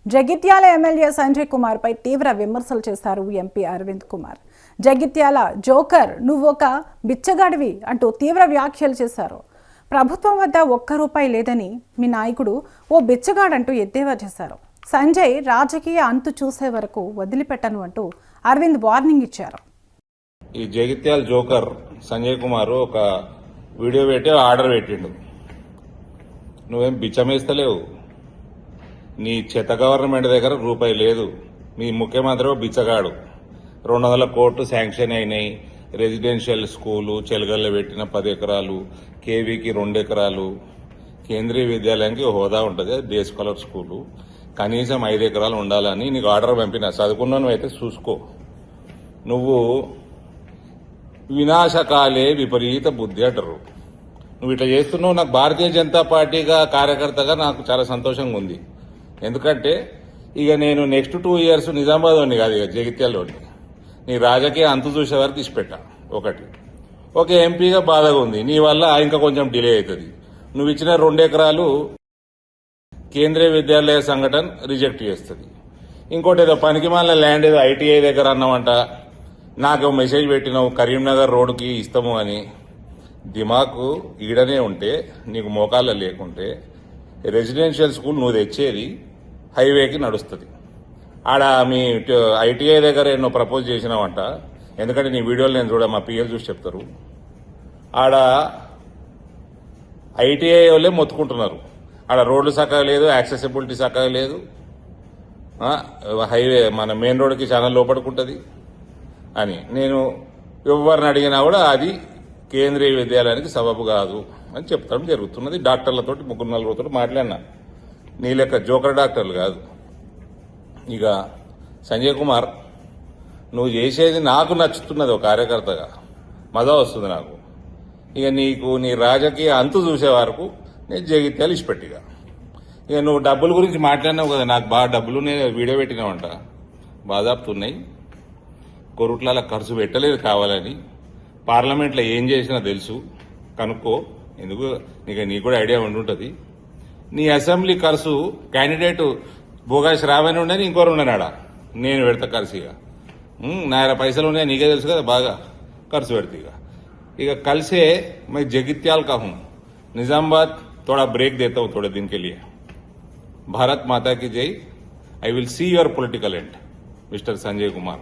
Jagtial MLA Sanjay Kumar పై తీవ్ర విమర్శలు చేశారు ఎంపీ అరవింద్ కుమార్. జగిత్యాల జోకర్ నువ్వొక బిచ్చగాడివి అంటూ తీవ్ర వ్యాఖ్యలు చేశారు. ప్రభుత్వం వద్ద ₹1 లేదని మీ నాయకుడు ఓ బిచ్చగాడంటూ ఎద్దేవా చేశారు. సంజయ్ రాజకీయ అంతు చూసే వరకు వదిలిపెట్టను అంటూ అరవింద్ వార్నింగ్ ఇచ్చారు. ఈ జగిత్యాల జోకర్ సంజయ్ కుమార్ ఒక వీడియో పెట్టి ఆర్డర్ పెట్టిండు. నువ్వేం బిచ్చమేస్తలేవు, నీ చెత్త గవర్నమెంట్ దగ్గర ₹1 లేదు, మీ ముఖ్యమంత్రి బిచ్చగాడు. 200 కోట్లు శాంక్షన్ అయినాయి. రెసిడెన్షియల్ స్కూలు చెలగల్లో పెట్టిన 10 ఎకరాలు, కేవీకి 2 ఎకరాలు, కేంద్రీయ విద్యాలయానికి హోదా ఉంటుంది, డే స్కాలర్ స్కూలు, కనీసం 5 ఎకరాలు ఉండాలని నీకు ఆర్డర్ పంపిన. చదువుకున్నాను అయితే చూసుకో. నువ్వు వినాశకాలే విపరీత బుద్ధి అంటారు. నువ్వు ఇట్లా చేస్తున్నావు. నాకు భారతీయ జనతా పార్టీగా కార్యకర్తగా నాకు చాలా సంతోషంగా ఉంది. ఎందుకంటే ఇక నేను నెక్స్ట్ 2 ఇయర్స్ నిజామాబాద్ వాడిని కాదు, ఇక జగిత్యాలలోని నీ రాజకీయ అంతు చూసే వరకు తీసిపెట్టా. ఒక ఎంపీగా బాధగా ఉంది. నీ వల్ల ఇంకా కొంచెం డిలే అవుతుంది. నువ్వు ఇచ్చిన 2 ఎకరాలు కేంద్రీయ విద్యాలయ సంఘటన రిజెక్ట్ చేస్తుంది. ఇంకోటి ఏదో పనికిమాల ల్యాండ్ ఏదో ఐటీఐ దగ్గర అన్నామంట. నాకు మెసేజ్ పెట్టినావు కరీంనగర్ రోడ్డుకి ఇస్తాము అని. దిమాకు ఈడనే ఉంటే, నీకు మోకాళ్ళ లేకుంటే రెసిడెన్షియల్ స్కూల్ నువ్వు తెచ్చేది హైవేకి నడుస్తుంది. ఆడ మీ ఐటీఐ దగ్గర ఎన్నో ప్రపోజ్ చేసినావంట. ఎందుకంటే నీ వీడియోలు నేను చూడ, మా పిఎల్ చూసి చెప్తారు. ఆడ ఐటీఐ వాళ్ళే మొత్తుకుంటున్నారు. ఆడ రోడ్లు చక్కగా లేదు, యాక్సెసిబిలిటీ చక్కగా లేదు, హైవే మన మెయిన్ రోడ్డుకి చాలా లోపడుకుంటుంది అని. నేను ఎవరిని అడిగినా కూడా అది కేంద్రీయ విద్యాలయానికి సబబు కాదు అని చెప్తాం జరుగుతున్నది. డాక్టర్లతోటి 3-4 మాట్లాడినా. నీ లెక్క జోకర్ డాక్టర్లు కాదు. ఇక సంజయ్ కుమార్, నువ్వు చేసేది నాకు నచ్చుతున్నది. ఒక కార్యకర్తగా మజా వస్తుంది నాకు. ఇక నీకు నీ రాజకీయ అంతు చూసే వరకు నేను జగిత్యాలు ఇచ్చిపెట్టిగా. ఇక నువ్వు డబ్బుల గురించి మాట్లాడినావు కదా, నాకు బాగా డబ్బులు వీడియో పెట్టినావంట. బాధాపుతున్నాయి. కొరుట్ల ఖర్చు పెట్టలేదు కావాలని. పార్లమెంట్లో ఏం చేసినా తెలుసు, కనుక్కో. ఎందుకు నీకు కూడా ఐడియా ఉండుంటుంది. నీ అసెంబ్లీ ఖర్చు క్యాండిడేట్ బోగాస్ రావని ఉండని ఇంకోరు ఉండనాడా, నేను పెడతా ఖర్చుగా. నా పైసలు ఉన్నాయి, నీకే తెలుసు కదా, బాగా ఖర్చు పెడతా. ఇక కలిసే मैं जगित्याल का हूं, निजामाबाद थोड़ा ब्रेक देता हूं थोड़े दिन के लिए. भारत माता की जय. I will see your political and, mister Sanjay Kumar.